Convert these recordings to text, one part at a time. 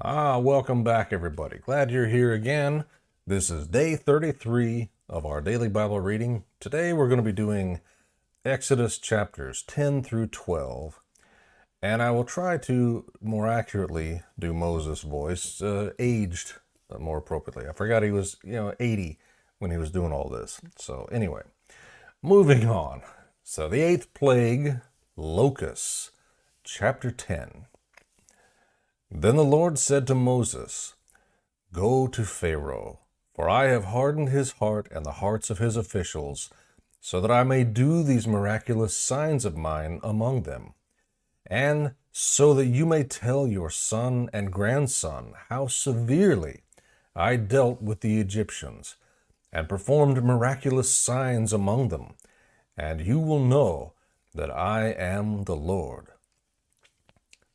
Welcome back, everybody. Glad you're here again. This is day 33 of our daily Bible reading. Today we're going to be doing Exodus chapters 10 through 12, and I will try to more accurately do Moses' voice, aged more appropriately. I forgot he was, 80 when he was doing all this. So anyway, moving on. So the eighth plague, locusts, chapter 10. Then the Lord said to Moses, "Go to Pharaoh, for I have hardened his heart and the hearts of his officials, so that I may do these miraculous signs of mine among them, and so that you may tell your son and grandson how severely I dealt with the Egyptians, and performed miraculous signs among them, and you will know that I am the Lord."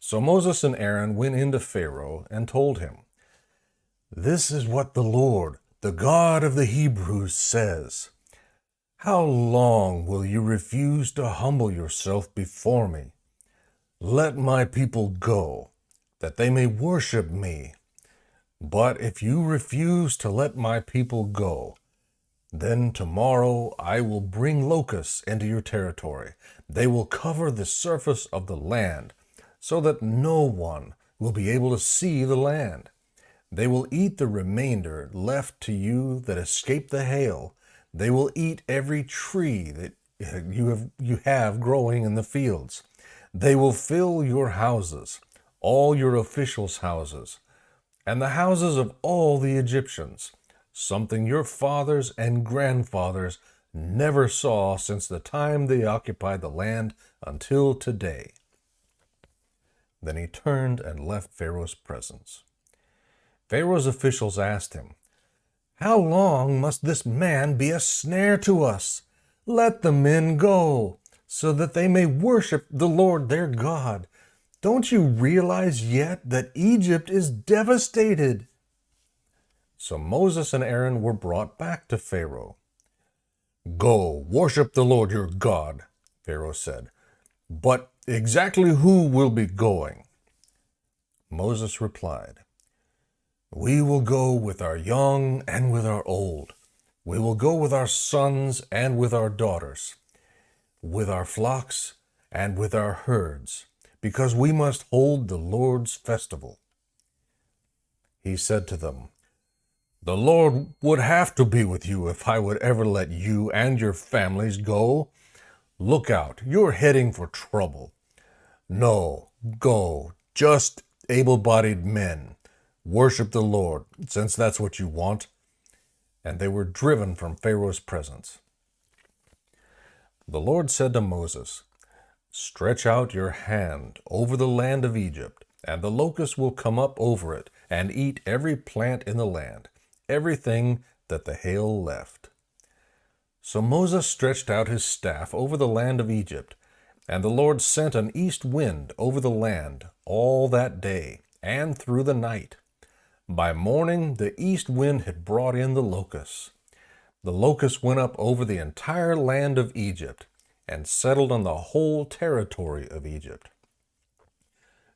So Moses and Aaron went into Pharaoh and told him, "This is what the Lord, the God of the Hebrews, says. How long will you refuse to humble yourself before me? Let my people go, that they may worship me. But if you refuse to let my people go, then tomorrow I will bring locusts into your territory. They will cover the surface of the land, so that no one will be able to see the land. They will eat the remainder left to you that escaped the hail. They will eat every tree that you have growing in the fields. They will fill your houses, all your officials' houses, and the houses of all the Egyptians, something your fathers and grandfathers never saw since the time they occupied the land until today." Then he turned and left Pharaoh's presence. Pharaoh's officials asked him, "How long must this man be a snare to us? Let the men go, so that they may worship the Lord their God. Don't you realize yet that Egypt is devastated?" So Moses and Aaron were brought back to Pharaoh. "Go, worship the Lord your God," Pharaoh said. "But exactly who will be going?" Moses replied, "We will go with our young and with our old. We will go with our sons and with our daughters, with our flocks and with our herds, because we must hold the Lord's festival." He said to them, "The Lord would have to be with you if I would ever let you and your families go. Look out, you're heading for trouble. No, go, just able-bodied men. Worship the Lord, since that's what you want." And they were driven from Pharaoh's presence. The Lord said to Moses, "Stretch out your hand over the land of Egypt, and the locusts will come up over it and eat every plant in the land, everything that the hail left." So Moses stretched out his staff over the land of Egypt, and the Lord sent an east wind over the land all that day and through the night. By morning the east wind had brought in the locusts. The locusts went up over the entire land of Egypt and settled on the whole territory of Egypt.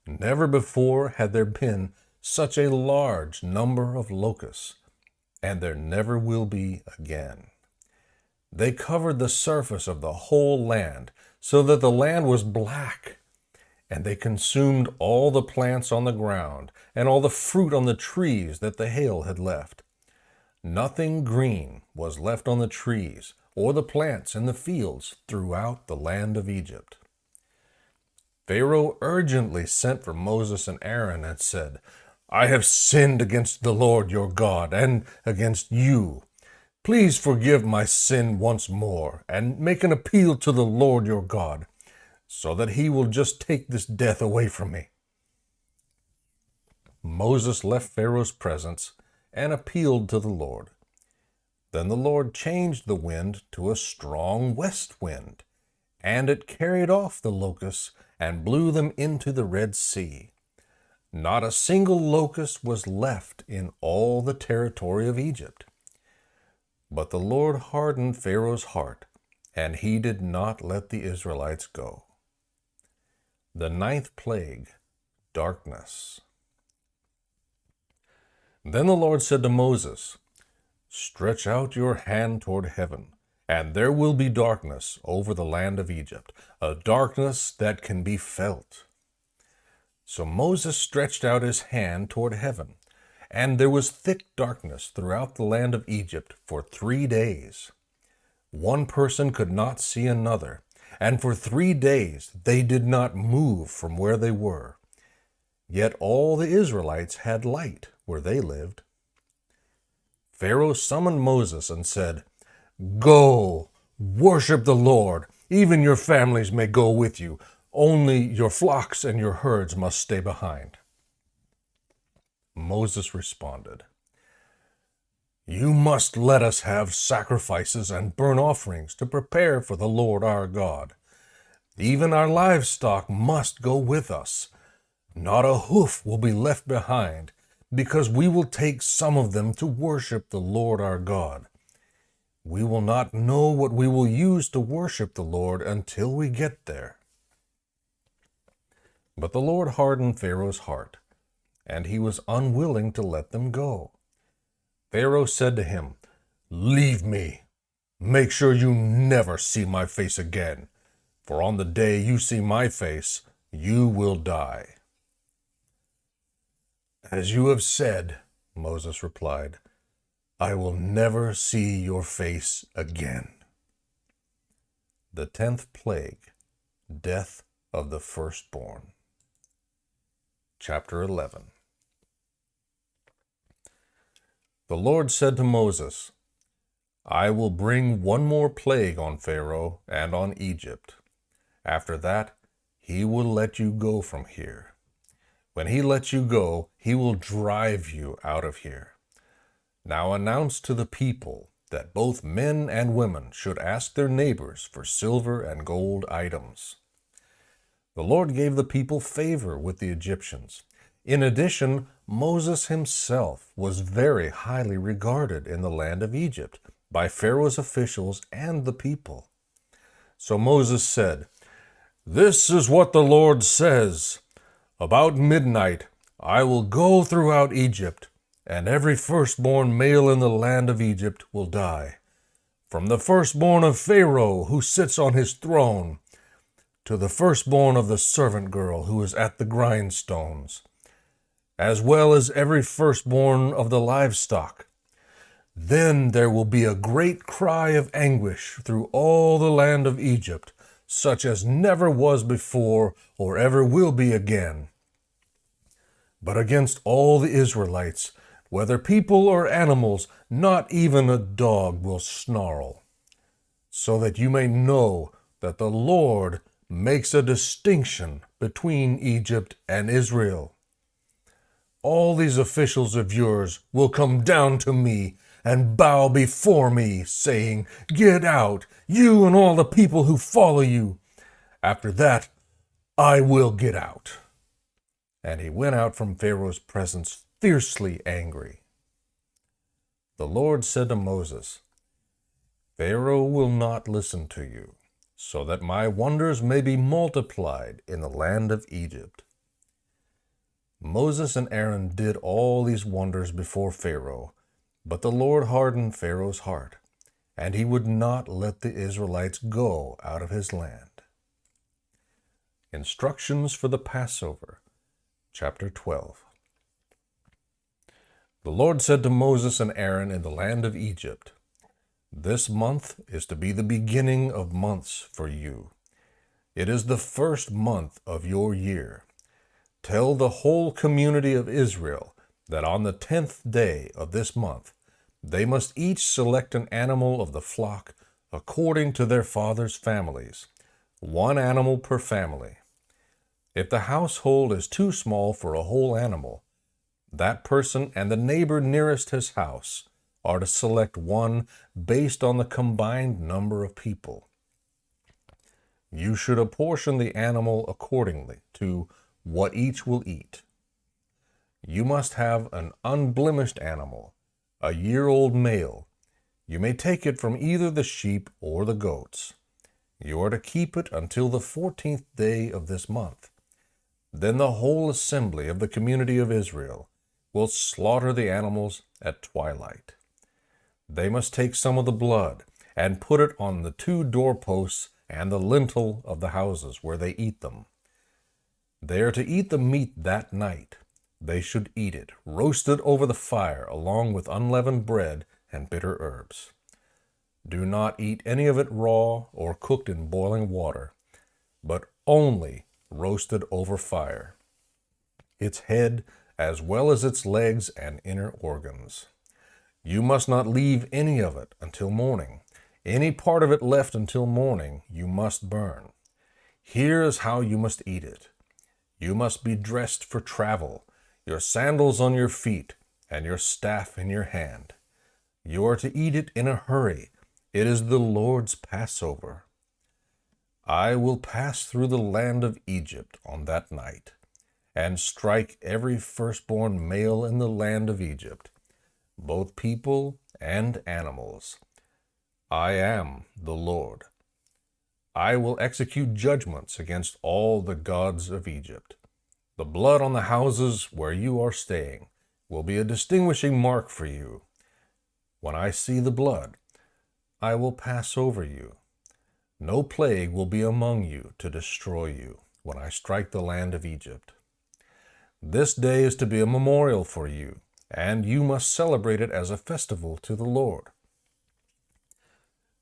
Never before had there been such a large number of locusts, and there never will be again. They covered the surface of the whole land, so that the land was black, and they consumed all the plants on the ground and all the fruit on the trees that the hail had left. Nothing green was left on the trees or the plants in the fields throughout the land of Egypt. Pharaoh urgently sent for Moses and Aaron and said, "I have sinned against the Lord your God and against you. Please forgive my sin once more and make an appeal to the Lord your God, so that he will just take this death away from me." Moses left Pharaoh's presence and appealed to the Lord. Then the Lord changed the wind to a strong west wind, and it carried off the locusts and blew them into the Red Sea. Not a single locust was left in all the territory of Egypt. But the Lord hardened Pharaoh's heart, and he did not let the Israelites go. The ninth plague, darkness. Then the Lord said to Moses, "Stretch out your hand toward heaven, and there will be darkness over the land of Egypt, a darkness that can be felt." So Moses stretched out his hand toward heaven, and there was thick darkness throughout the land of Egypt for 3 days. One person could not see another, and for 3 days they did not move from where they were. Yet all the Israelites had light where they lived. Pharaoh summoned Moses and said, "Go, worship the Lord. Even your families may go with you. Only your flocks and your herds must stay behind." Moses responded, "You must let us have sacrifices and burnt offerings to prepare for the Lord our God. Even our livestock must go with us. Not a hoof will be left behind, because we will take some of them to worship the Lord our God. We will not know what we will use to worship the Lord until we get there." But the Lord hardened Pharaoh's heart, and he was unwilling to let them go. Pharaoh said to him, "Leave me. Make sure you never see my face again, for on the day you see my face, you will die." "As you have said," Moses replied, "I will never see your face again." The 10th plague, death of the firstborn. Chapter 11. The Lord said to Moses, "I will bring one more plague on Pharaoh and on Egypt. After that, he will let you go from here. When he lets you go, he will drive you out of here. Now announce to the people that both men and women should ask their neighbors for silver and gold items." The Lord gave the people favor with the Egyptians. In addition, Moses himself was very highly regarded in the land of Egypt by Pharaoh's officials and the people. So Moses said, "This is what the Lord says. About midnight I will go throughout Egypt, and every firstborn male in the land of Egypt will die, from the firstborn of Pharaoh who sits on his throne, to the firstborn of the servant girl who is at the grindstones, as well as every firstborn of the livestock. Then there will be a great cry of anguish through all the land of Egypt, such as never was before or ever will be again. But against all the Israelites, whether people or animals, not even a dog will snarl, so that you may know that the Lord makes a distinction between Egypt and Israel. All these officials of yours will come down to me and bow before me, saying, 'Get out, you and all the people who follow you.' After that, I will get out." And he went out from Pharaoh's presence fiercely angry. The Lord said to Moses, "Pharaoh will not listen to you, so that my wonders may be multiplied in the land of Egypt." Moses and Aaron did all these wonders before Pharaoh, but the Lord hardened Pharaoh's heart, and he would not let the Israelites go out of his land. Instructions for the Passover, chapter 12. The Lord said to Moses and Aaron in the land of Egypt, "This month is to be the beginning of months for you. It is the first month of your year. Tell the whole community of Israel that on the 10th day of this month they must each select an animal of the flock according to their fathers' families, one animal per family. If the household is too small for a whole animal, that person and the neighbor nearest his house are to select one based on the combined number of people. You should apportion the animal accordingly to what each will eat. You must have an unblemished animal, a year-old male. You may take it from either the sheep or the goats. You are to keep it until the 14th day of this month. Then the whole assembly of the community of Israel will slaughter the animals at twilight. They must take some of the blood and put it on the 2 doorposts and the lintel of the houses where they eat them. They are to eat the meat that night. They should eat it, roasted over the fire, along with unleavened bread and bitter herbs. Do not eat any of it raw or cooked in boiling water, but only roasted over fire, its head as well as its legs and inner organs. You must not leave any of it until morning. Any part of it left until morning you must burn. Here is how you must eat it. You must be dressed for travel, your sandals on your feet, and your staff in your hand. You are to eat it in a hurry. It is the Lord's Passover. I will pass through the land of Egypt on that night, and strike every firstborn male in the land of Egypt, both people and animals. I am the Lord. I will execute judgments against all the gods of Egypt. The blood on the houses where you are staying will be a distinguishing mark for you. When I see the blood, I will pass over you. No plague will be among you to destroy you when I strike the land of Egypt. This day is to be a memorial for you, and you must celebrate it as a festival to the Lord.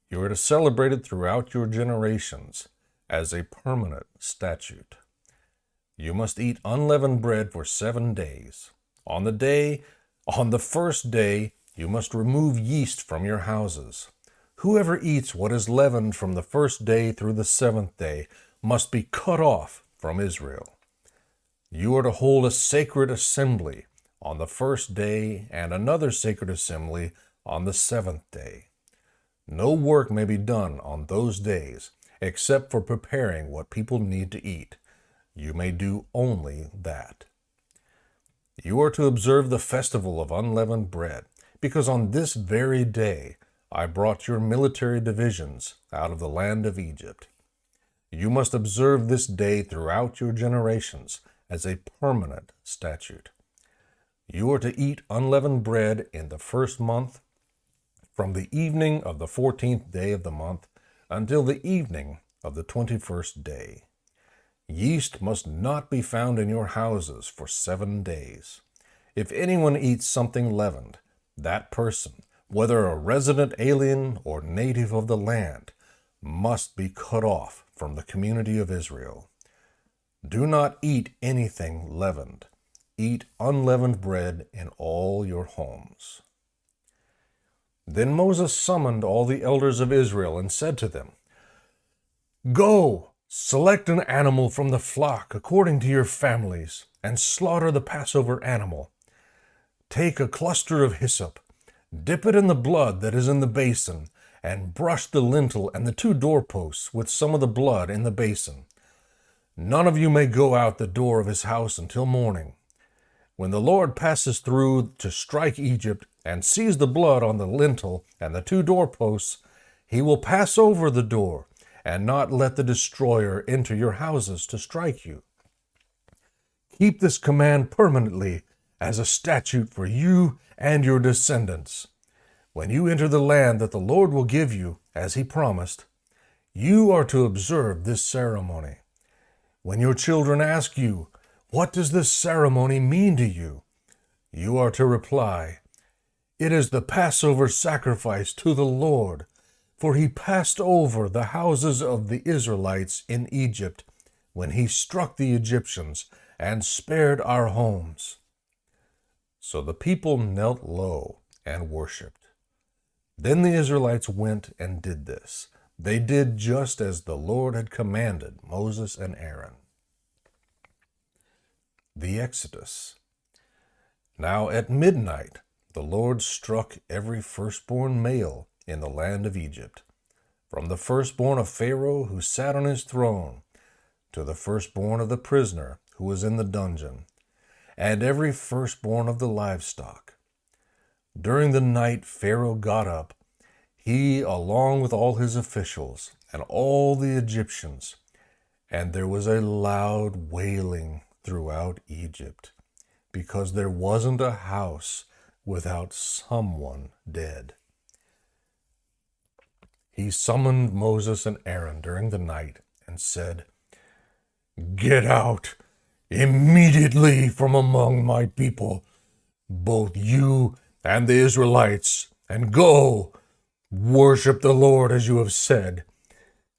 You are to celebrate it throughout your generations as a permanent statute. You must eat unleavened bread for 7 days. On the first day, you must remove yeast from your houses. Whoever eats what is leavened from the first day through the 7th day must be cut off from Israel. You are to hold a sacred assembly on the first day and another sacred assembly on the 7th day. No work may be done on those days except for preparing what people need to eat. You may do only that. You are to observe the festival of unleavened bread, because on this very day I brought your military divisions out of the land of Egypt. You must observe this day throughout your generations as a permanent statute. You are to eat unleavened bread in the 1st month, from the evening of the 14th day of the month until the evening of the 21st day. Yeast must not be found in your houses for 7 days. If anyone eats something leavened, that person, whether a resident alien or native of the land, must be cut off from the community of Israel. Do not eat anything leavened. Eat unleavened bread in all your homes. Then Moses summoned all the elders of Israel and said to them, Go, select an animal from the flock according to your families, and slaughter the Passover animal. Take a cluster of hyssop, dip it in the blood that is in the basin, and brush the lintel and the 2 doorposts with some of the blood in the basin. None of you may go out the door of his house until morning. When the Lord passes through to strike Egypt and sees the blood on the lintel and the 2 doorposts, he will pass over the door and not let the destroyer enter your houses to strike you. Keep this command permanently as a statute for you and your descendants. When you enter the land that the Lord will give you, as he promised, you are to observe this ceremony. When your children ask you, What does this ceremony mean to you? You are to reply, It is the Passover sacrifice to the Lord, for he passed over the houses of the Israelites in Egypt when he struck the Egyptians and spared our homes. So the people knelt low and worshipped. Then the Israelites went and did this. They did just as the Lord had commanded Moses and Aaron. The Exodus. Now at midnight the Lord struck every firstborn male in the land of Egypt, from the firstborn of Pharaoh who sat on his throne, to the firstborn of the prisoner who was in the dungeon, and every firstborn of the livestock. During the night Pharaoh got up, he along with all his officials and all the Egyptians, and there was a loud wailing throughout Egypt, because there wasn't a house without someone dead. He summoned Moses and Aaron during the night and said, "Get out immediately from among my people, both you and the Israelites, and go, worship the Lord as you have said.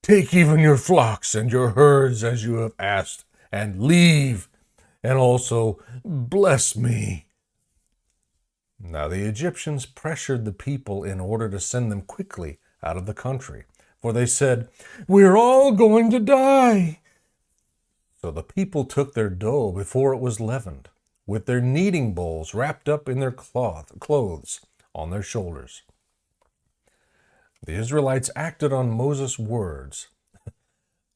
Take even your flocks and your herds as you have asked, and leave, and also bless me." Now the Egyptians pressured the people in order to send them quickly out of the country, for they said, "We're all going to die." So the people took their dough before it was leavened, with their kneading bowls wrapped up in their clothes on their shoulders. The Israelites acted on Moses' words.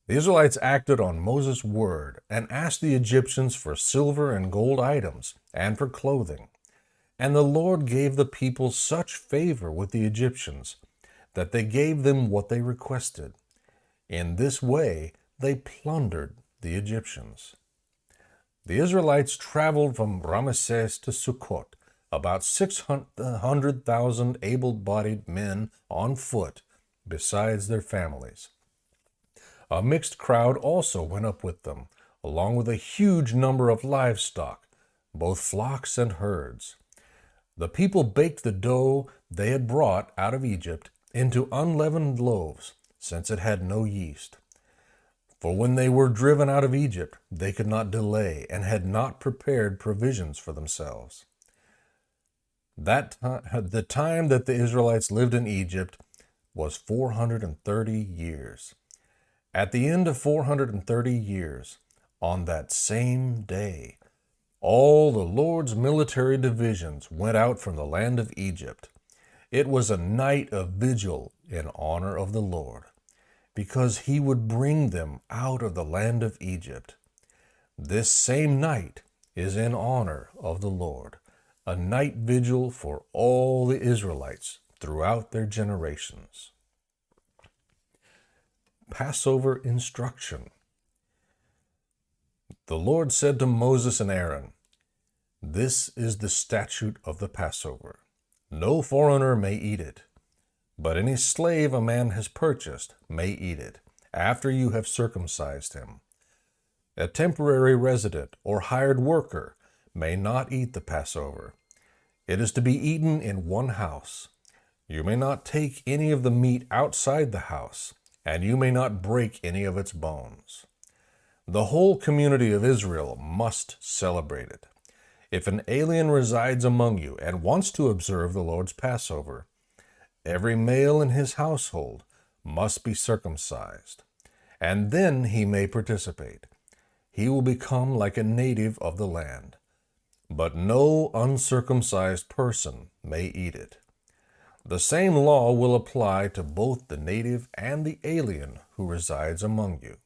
The Israelites acted on Moses' word and asked the Egyptians for silver and gold items and for clothing. And the Lord gave the people such favor with the Egyptians that they gave them what they requested. In this way, they plundered the Egyptians. The Israelites traveled from Ramesses to Sukkot, about 600,000 able-bodied men on foot, besides their families. A mixed crowd also went up with them, along with a huge number of livestock, both flocks and herds. The people baked the dough they had brought out of Egypt into unleavened loaves, since it had no yeast. For when they were driven out of Egypt, they could not delay and had not prepared provisions for themselves. The time that the Israelites lived in Egypt was 430 years. At the end of 430 years, on that same day, all the Lord's military divisions went out from the land of Egypt. It was a night of vigil in honor of the Lord, because he would bring them out of the land of Egypt. This same night is in honor of the Lord, a night vigil for all the Israelites throughout their generations. Passover instruction. The Lord said to Moses and Aaron, "This is the statute of the Passover. No foreigner may eat it, but any slave a man has purchased may eat it, after you have circumcised him. A temporary resident or hired worker may not eat the Passover. It is to be eaten in one house. You may not take any of the meat outside the house, and you may not break any of its bones. The whole community of Israel must celebrate it. If an alien resides among you and wants to observe the Lord's Passover, every male in his household must be circumcised, and then he may participate. He will become like a native of the land, but no uncircumcised person may eat it. The same law will apply to both the native and the alien who resides among you."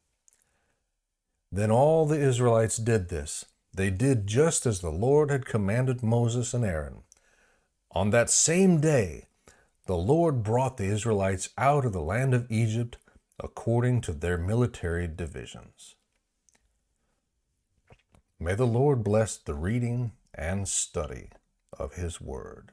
Then all the Israelites did this. They did just as the Lord had commanded Moses and Aaron. On that same day, the Lord brought the Israelites out of the land of Egypt according to their military divisions. May the Lord bless the reading and study of his word.